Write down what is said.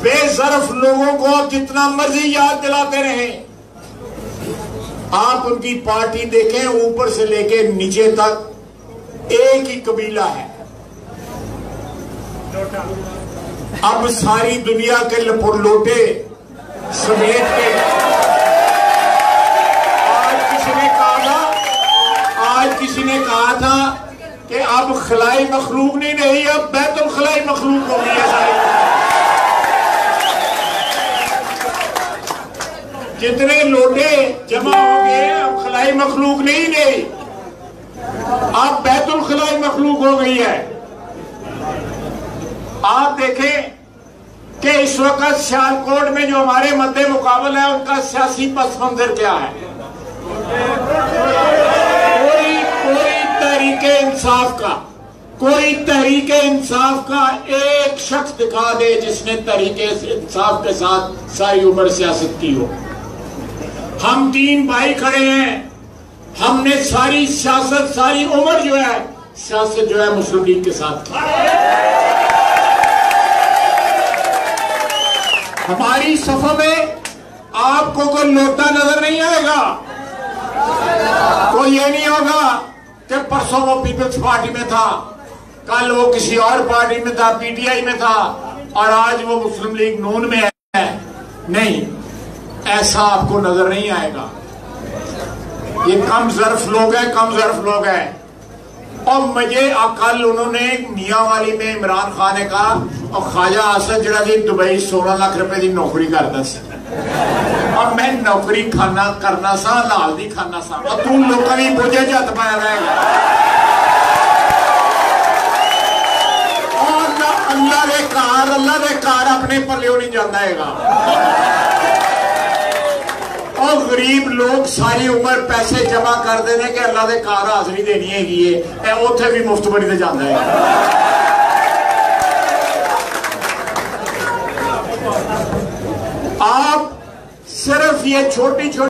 बेज़रफ लोगों को जितना मर्जी याद दिलाते रहे, आप उनकी पार्टी देखें ऊपर से लेके नीचे तक एक ही कबीला है। अब सारी दुनिया के लपोटे समेट के आज किसी ने कहा था कि अब खलाई मखलूक नहीं रही, अब बैतुल खलाई मखलूक हो गई है सारी। जितने लोटे जमा हो गए अब खलाई मखलूक नहीं रही, अब बैतुल खलाई मखलूक हो गई है। आप देखें कि इस वक्त सियालकोट में जो हमारे मद्दे मुकाबला है उनका सियासी पस मंजर क्या है। कोई तहरीके इंसाफ का एक शख्स दिखा दे जिसने तहरीके इंसाफ के साथ सारी उम्र सियासत की हो। हम 3 भाई खड़े हैं, हमने सारी सियासत सारी उम्र जो है सियासत जो है मुस्लिम लीग के साथ की। हमारी सफा में आपको कोई लोटा नजर नहीं आएगा, कोई ये नहीं होगा कि परसों वो पीपल्स पार्टी में था, कल वो किसी और पार्टी में था, पीटीआई में था, और आज वो मुस्लिम लीग नून में है। नहीं, ऐसा आपको नजर नहीं आएगा। ये कम ज़र्फ लोग हैं, कम ज़र्फ लोग हैं। और मुझे कल उन्होंने मियांवाली में इमरान खान ने कहा और ख्वाजा आसद जरा जी दुबई 16 लाख रुपए की नौकरी करता सी, और मैं नौकरी खाना करना सा लाल दी खाना सा, और तू लोगों की बोझे च हथ पाया रहेगा। और अल्लाह दे कार अपने पल्लियों नहीं जाता है। और गरीब लोग सारी उम्र पैसे जमा कर देने के अल्लाह दे कार हाजरी देनी है, उथे भी मुफ्त बड़ी से जाता है। आप सिर्फ ये छोटी छोटी